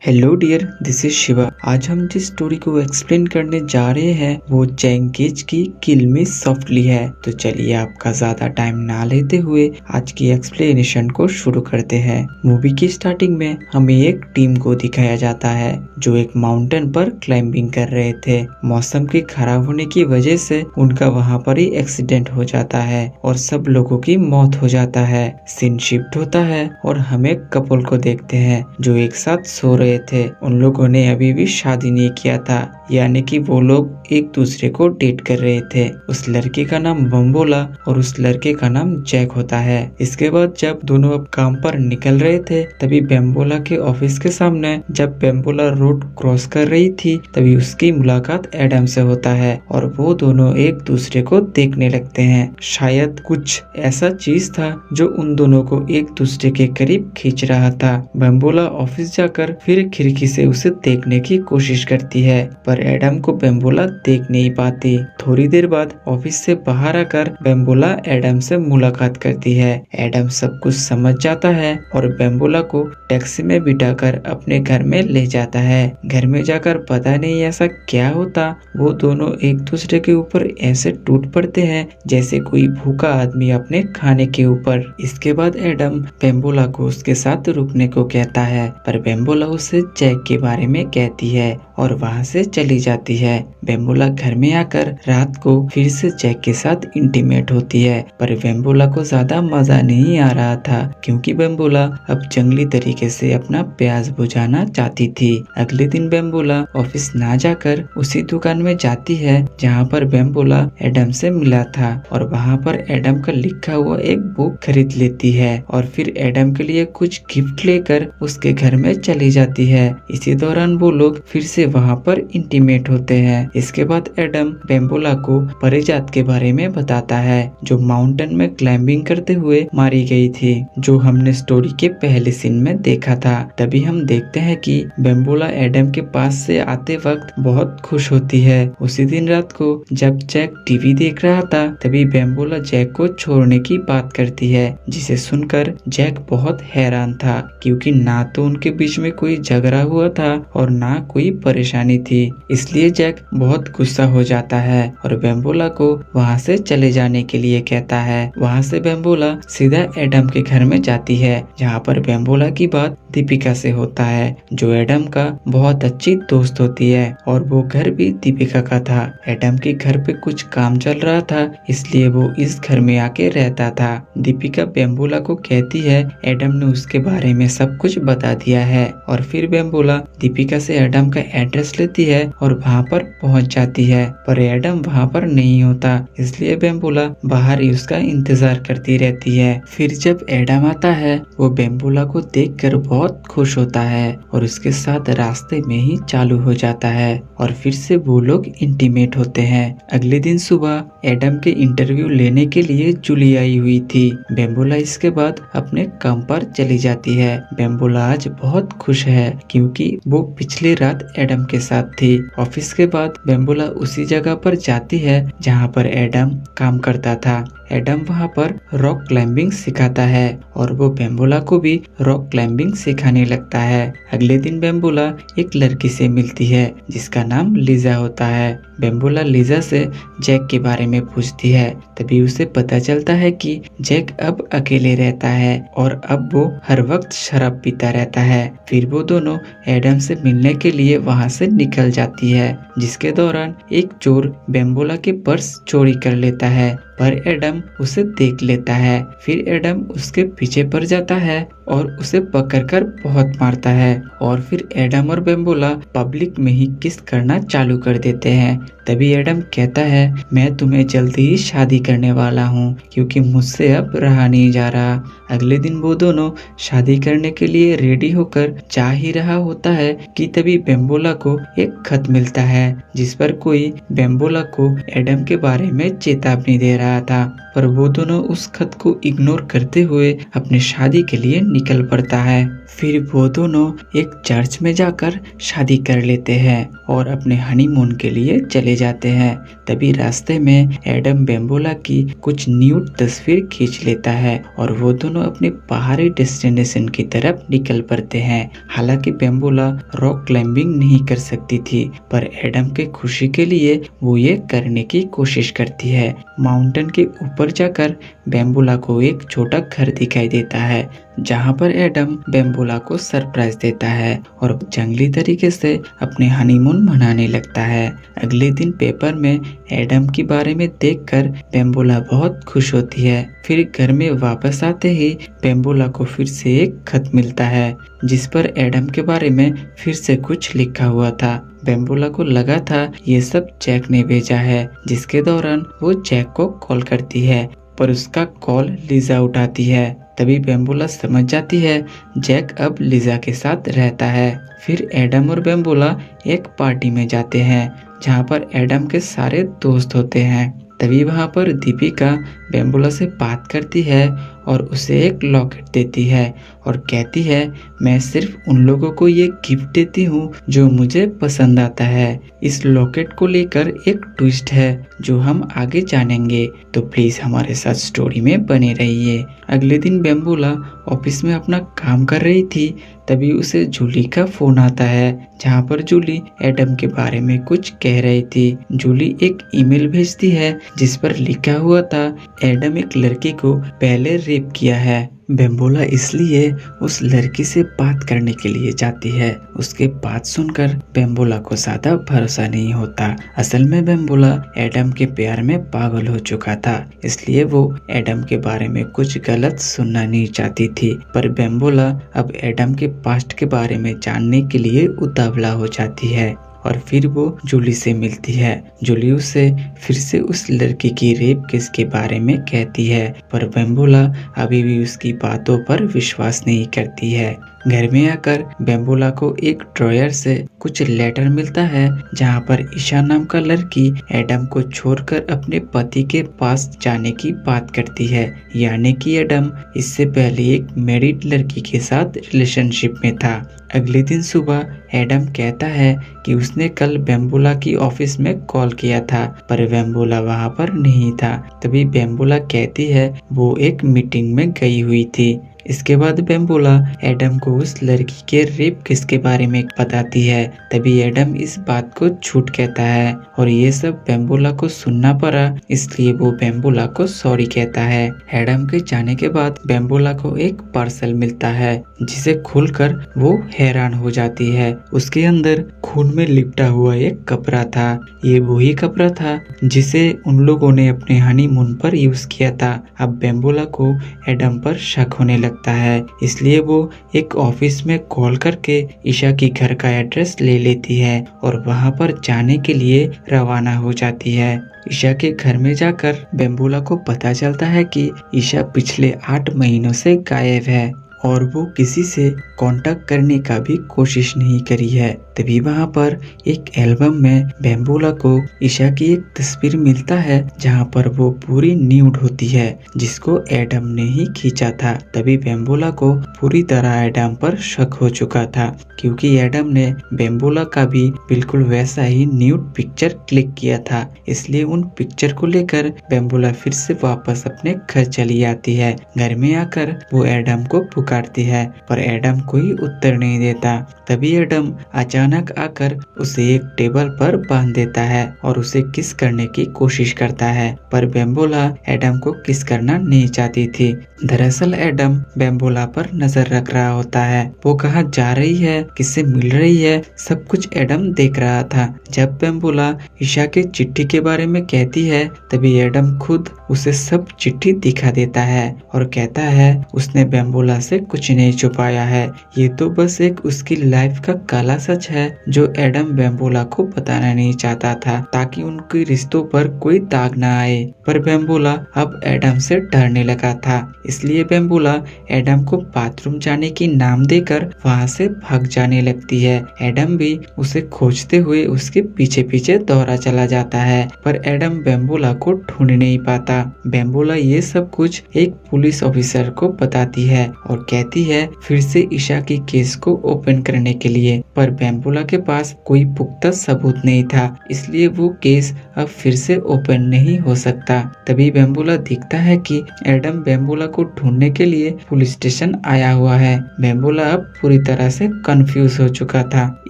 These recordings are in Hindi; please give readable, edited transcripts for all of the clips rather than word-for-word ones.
Hello dear, this is Shiva. आज हम जिस स्टोरी को एक्सप्लेन करने जा रहे हैं वो जैंग की किल मी सॉफ्टली है। तो चलिए आपका ज्यादा टाइम ना लेते हुए आज की एक्सप्लेनेशन को शुरू करते हैं। मूवी की स्टार्टिंग में हमें एक टीम को दिखाया जाता है जो एक माउंटेन पर क्लाइंबिंग कर रहे थे। मौसम के खराब होने की वजह से उनका वहाँ पर ही एक्सीडेंट हो जाता है और सब लोगों की मौत हो जाता है। सीन शिफ्ट होता है और हमें कपल को देखते हैं जो एक साथ सो रहे थे। उन लोगों ने अभी भी शादी नहीं किया था, यानी कि वो लोग एक दूसरे को डेट कर रहे थे। उस लड़के का नाम बम्बोला और उस लड़के का नाम जैक होता है। इसके बाद जब दोनों अब काम पर निकल रहे थे तभी बेम्बोला के ऑफिस के सामने जब बेम्बोला रोड क्रॉस कर रही थी तभी उसकी मुलाकात एडम से होता है और वो दोनों एक दूसरे को देखने लगते हैं। शायद कुछ ऐसा चीज था जो उन दोनों को एक दूसरे के करीब खींच रहा था। बेम्बोला ऑफिस जाकर फिर खिड़की से उसे देखने की कोशिश करती है पर एडम को बेम्बोला देख नहीं पाती। थोड़ी देर बाद ऑफिस से बाहर आकर बेम्बोला एडम से मुलाकात करती है। एडम सब कुछ समझ जाता है और बेम्बोला को टैक्सी में बिठाकर अपने घर में ले जाता है। घर में जाकर पता नहीं ऐसा क्या होता, वो दोनों एक दूसरे के ऊपर ऐसे टूट पड़ते हैं जैसे कोई भूखा आदमी अपने खाने के ऊपर। इसके बाद एडम बेम्बोला को उसके साथ रुकने को कहता है पर बेम्बोला उसे जैक के बारे में कहती है और वहाँ से चली जाती है। बेम्बोला घर में आकर रात को फिर से जैक के साथ इंटीमेट होती है पर बेम्बोला को ज्यादा मजा नहीं आ रहा था क्योंकि बेम्बोला अब जंगली तरीके से अपना प्यास बुझाना चाहती थी। अगले दिन बेम्बोला ऑफिस ना जाकर उसी दुकान में जाती है जहाँ पर बेम्बोला एडम से मिला था और वहाँ पर एडम का लिखा हुआ एक बुक खरीद लेती है और फिर एडम के लिए कुछ गिफ्ट लेकर उसके घर में चली जाती है। इसी दौरान वो लोग फिर से वहाँ पर इंटीमेट होते हैं। इसके बाद एडम बेम्बोला को परिजात के बारे में बताता है जो माउंटेन में क्लाइंबिंग करते हुए मारी गई थी, जो हमने स्टोरी के पहले सीन में देखा था। तभी हम देखते हैं कि बेम्बोला एडम के पास से आते वक्त बहुत खुश होती है। उसी दिन रात को जब जैक टीवी देख रहा था तभी बेम्बोला जैक को छोड़ने की बात करती है, जिसे सुनकर जैक बहुत हैरान था क्योंकि ना तो उनके बीच में कोई झगड़ा हुआ था और ना कोई परेशानी थी। इसलिए जैक बहुत गुस्सा हो जाता है और बेम्बोला को वहाँ से चले जाने के लिए कहता है। वहाँ से बेम्बोला सीधा एडम के घर में जाती है जहाँ पर बेम्बोला की बात दीपिका से होता है जो एडम का बहुत अच्छी दोस्त होती है और वो घर भी दीपिका का था। एडम के घर पे कुछ काम चल रहा था इसलिए वो इस घर में आके रहता था। दीपिका बेम्बोला को कहती है एडम ने उसके बारे में सब कुछ बता दिया है और फिर बेम्बोला दीपिका से एडम का एड्रेस लेती है और वहाँ पर पहुँच जाती है पर एडम वहाँ पर नहीं होता, इसलिए बेम्बोला बाहर ही उसका इंतजार करती रहती है। फिर जब एडम आता है वो बेम्बोला को देखकर बहुत खुश होता है और उसके साथ रास्ते में ही चालू हो जाता है और फिर से वो लोग इंटीमेट होते हैं। अगले दिन सुबह एडम के इंटरव्यू लेने के लिए जूली आई हुई थी। बेम्बोला इसके बाद अपने काम पर चली जाती है। बेम्बोला आज बहुत खुश है क्योंकि वो पिछली रात एडम के साथ थी। ऑफिस के बाद बेम्बोला उसी जगह पर जाती है जहाँ पर एडम काम करता था। एडम वहाँ पर रॉक क्लाइंबिंग सिखाता है और वो बेम्बोला को भी रॉक क्लाइंबिंग सिखाने लगता है। अगले दिन बेम्बोला एक लड़की से मिलती है जिसका नाम लीजा होता है। बेम्बोला लीजा से जैक के बारे में पूछती है, तभी उसे पता चलता है कि जैक अब अकेले रहता है और अब वो हर वक्त शराब पीता रहता है। फिर वो दोनों एडम से मिलने के लिए वहाँ से निकल जाती है, जिसके दौरान एक चोर बेम्बोला के पर्स चोरी कर लेता है पर एडम उसे देख लेता है। फिर एडम उसके पीछे पड़ जाता है और उसे पकड़कर बहुत मारता है और फिर एडम और बेम्बोला पब्लिक में ही किस करना चालू कर देते हैं। तभी एडम कहता है मैं तुम्हें जल्दी ही शादी करने वाला हूँ क्योंकि मुझसे अब रहा नहीं जा रहा। अगले दिन वो दोनों शादी करने के लिए रेडी होकर जा ही रहा होता है कि तभी बेम्बोला को एक खत मिलता है जिस पर कोई बेम्बोला को एडम के बारे में चेतावनी दे रहा था, पर वो दोनों उस खत को इग्नोर करते हुए अपने शादी के लिए निकल पड़ता है। फिर वो दोनों एक चर्च में जाकर शादी कर लेते हैं और अपने हनीमून के लिए चले जाते हैं। तभी रास्ते में एडम बेम्बोला की कुछ न्यूड तस्वीर खींच लेता है और वो दोनों अपने बाहरी डेस्टिनेशन की तरफ निकल पड़ते हैं। हालांकि बेम्बोला रॉक क्लाइंबिंग नहीं कर सकती थी, पर एडम के खुशी के लिए वो ये करने की कोशिश करती है। माउंटेन के ऊपर जाकर बेम्बोला को एक छोटा घर दिखाई देता है, जहाँ पर एडम बेम्बोला को सरप्राइज देता है और जंगली तरीके से अपने हनीमून मनाने लगता है। अगले दिन पेपर में एडम के बारे में देखकर बेम्बोला बहुत खुश होती है। फिर घर में वापस आते ही बेम्बोला को फिर से एक खत मिलता है, जिस पर एडम के बारे में फिर से कुछ लिखा हुआ था। बेम्बोला को लगा था ये सब जैक ने भेजा है, जिसके दौरान वो जैक को कॉल करती है, पर उसका कॉल लिजा उठाती है। तभी बेम्बोला समझ जाती है जैक अब लिजा के साथ रहता है। फिर एडम और बेम्बोला एक पार्टी में जाते हैं, जहाँ पर एडम के सारे दोस्त होते हैं। तभी वहाँ पर दीपिका बेम्बोला से बात करती है और उसे एक लॉकेट देती है और कहती है मैं सिर्फ उन लोगों को ये गिफ्ट देती हूँ जो मुझे पसंद आता है। इस लॉकेट को लेकर एक ट्विस्ट है जो हम आगे जानेंगे, तो प्लीज हमारे साथ स्टोरी में बने रहिए। अगले दिन बेम्बोला ऑफिस में अपना काम कर रही थी, तभी उसे जूली का फोन आता है, जहाँ पर जूली एडम के बारे में कुछ कह रही थी। जूली एक ईमेल भेजती है जिस पर लिखा हुआ था एडम एक लड़की को पहले रेप किया है। बेम्बोला इसलिए उस लड़की से बात करने के लिए जाती है। उसके बात सुनकर बेम्बोला को ज्यादा भरोसा नहीं होता। असल में बेम्बोला एडम के प्यार में पागल हो चुका था, इसलिए वो एडम के बारे में कुछ गलत सुनना नहीं चाहती थी। पर बेम्बोला अब एडम के पास्ट के बारे में जानने के लिए उतावला हो जाती है और फिर वो जूली से मिलती है। जूली उसे फिर से उस लड़की की रेप केस के बारे में कहती है, पर बेम्बोला अभी भी उसकी बातों पर विश्वास नहीं करती है। घर में आकर बेम्बोला को एक ड्रॉयर से कुछ लेटर मिलता है, जहाँ पर ईशा नाम का लड़की एडम को छोड़कर अपने पति के पास जाने की बात करती है, यानी कि एडम इससे पहले एक मैरिड लड़की के साथ रिलेशनशिप में था। अगले दिन सुबह एडम कहता है कि उसने कल बेम्बोला की ऑफिस में कॉल किया था, पर बेम्बोला वहाँ पर नहीं था। तभी बेम्बोला कहती है वो एक मीटिंग में गई हुई थी। इसके बाद बेम्बोला एडम को उस लड़की के रेप केस के बारे में बताती है। तभी एडम इस बात को झूठ कहता है और ये सब बेम्बोला को सुनना पड़ा, इसलिए वो बेम्बोला को सॉरी कहता है। एडम के जाने के बाद बेम्बोला को एक पार्सल मिलता है, जिसे खोलकर वो हैरान हो जाती है। उसके अंदर खून में लिपटा हुआ एक कपड़ा था। ये वही कपड़ा था जिसे उन लोगों ने अपने हनीमून पर यूज किया था। अब बेम्बोला को एडम पर शक होने लगता है, इसलिए वो एक ऑफिस में कॉल करके ईशा की घर का एड्रेस ले लेती है और वहां पर जाने के लिए रवाना हो जाती है। ईशा के घर में जाकर बेम्बोला को पता चलता है कि ईशा पिछले 8 महीनों से गायब है और वो किसी से कांटेक्ट करने का भी कोशिश नहीं करी है। तभी वहाँ पर एक एल्बम में बेम्बोला को ईशा की एक तस्वीर मिलता है, जहाँ पर वो पूरी न्यूड होती है, जिसको एडम ने ही खींचा था। तभी बेम्बोला को पूरी तरह एडम पर शक हो चुका था, क्योंकि एडम ने बेम्बोला का भी बिल्कुल वैसा ही न्यूड पिक्चर क्लिक किया था। इसलिए उन पिक्चर को लेकर बेम्बोला फिर से वापस अपने घर चली आती है। घर में आकर वो एडम को पुकारती है, पर एडम कोई उत्तर नहीं देता। तभी एडम अचानक आकर उसे एक टेबल पर बांध देता है और उसे किस करने की कोशिश करता है, पर बेम्बोला एडम को किस करना नहीं चाहती थी। दरअसल एडम बेम्बोला पर नजर रख रहा होता है। वो कहाँ जा रही है, किससे मिल रही है, सब कुछ एडम देख रहा था। जब बेम्बोला ईशा के चिट्ठी के बारे में कहती है, तभी एडम खुद उसे सब चिट्ठी दिखा देता है और कहता है उसने बेम्बोला से कुछ नहीं छुपाया है। ये तो बस एक उसकी लाइफ का काला सच है जो एडम बेम्बोला को बताना नहीं चाहता था, ताकि उनके रिश्तों पर कोई दाग ना आए। पर बेम्बोला अब एडम से डरने लगा था, इसलिए बेम्बुला एडम को बाथरूम जाने की नाम देकर वहाँ से भाग जाने लगती है। एडम भी उसे खोजते हुए उसके पीछे पीछे दौड़ा चला जाता है, पर एडम बेम्बुला को ढूंढ नहीं पाता। बेम्बुला ये सब कुछ एक पुलिस ऑफिसर को बताती है और कहती है फिर से ईशा की केस को ओपन करने के लिए, पर बेम्बुला के पास कोई पुख्ता सबूत नहीं था, इसलिए वो केस अब फिर से ओपन नहीं हो सकता। तभी बेम्बुला दिखता है कि एडम बेम्बुला को ढूंढने के लिए पुलिस स्टेशन आया हुआ है। बेम्बुला अब पूरी तरह से कंफ्यूज हो चुका था,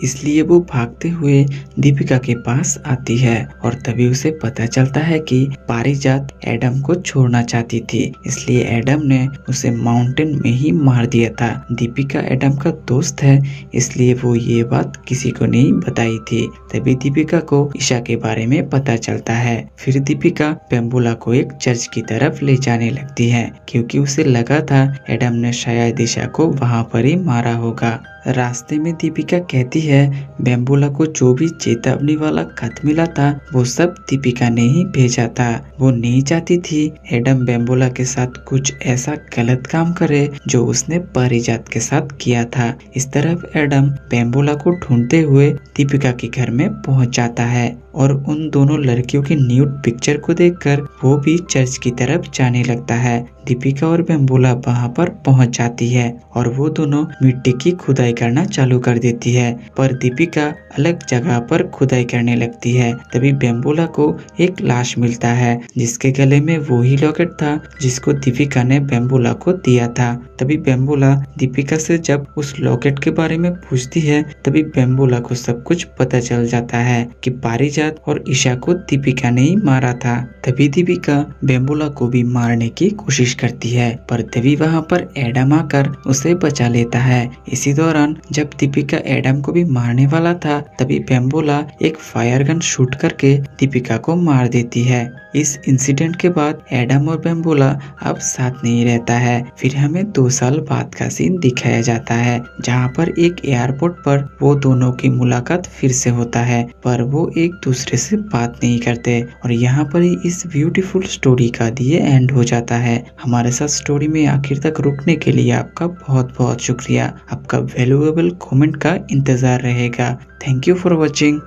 इसलिए वो भागते हुए दीपिका के पास आती है और तभी उसे पता चलता है कि पारिजात एडम को छोड़ना चाहती थी, इसलिए एडम ने उसे माउंटेन में ही मार दिया था। दीपिका एडम का दोस्त है, इसलिए वो ये बात किसी को नहीं बताई थी। तभी दीपिका को ईशा के बारे में पता चलता है। फिर दीपिका बेम्बुला को एक चर्च की तरफ ले जाने लगती है, क्योंकि उसे लगा था एडम ने शायद ईशा को वहाँ पर ही मारा होगा। रास्ते में दीपिका कहती है बेम्बुला को जो भी चेतावनी वाला खत मिला था वो सब दीपिका ने ही भेजा था। वो नहीं चाहती थी एडम बेम्बुला के साथ कुछ ऐसा गलत काम करे जो उसने पारिजात के साथ किया था। इस तरफ एडम बेम्बुला को ढूंढते हुए दीपिका के घर में पहुंच जाता है और उन दोनों लड़कियों की न्यूड पिक्चर को देखकर वो भी चर्च की तरफ जाने लगता है। दीपिका और बेम्बुला वहाँ पर पहुँच जाती है और वो दोनों मिट्टी की खुदाई करना चालू कर देती है, पर दीपिका अलग जगह पर खुदाई करने लगती है। तभी बेम्बुला को एक लाश मिलता है जिसके गले में वही लॉकेट था जिसको दीपिका ने बेम्बुला को दिया था। तभी बेम्बुला दीपिका से जब उस लॉकेट के बारे में पूछती है तभी बेम्बुला को सब कुछ पता चल जाता है कि पारिजात और ईशा को दीपिका ने ही मारा था। तभी दीपिका बेम्बुला को भी मारने की कोशिश करती है, पर तभी वहाँ पर एडम आकर उसे बचा लेता है। इसी दौरान जब दीपिका एडम को भी मारने वाला था तभी बेम्बुला एक फायर गन शूट करके दीपिका को मार देती है। इस इंसिडेंट के बाद एडम और बेम्बुला अब साथ नहीं रहता है। फिर हमें 2 साल बाद का सीन दिखाया जाता है जहाँ पर एक एयरपोर्ट पर वो दोनों की मुलाकात फिर से होता है, पर वो एक दूसरे से बात नहीं करते और यहाँ पर ही इस ब्यूटीफुल स्टोरी का ये एंड हो जाता है। हमारे साथ स्टोरी में आखिर तक रुकने के लिए आपका बहुत बहुत शुक्रिया। आपका वैल्यूएबल कमेंट का इंतजार रहेगा। Thank you for watching.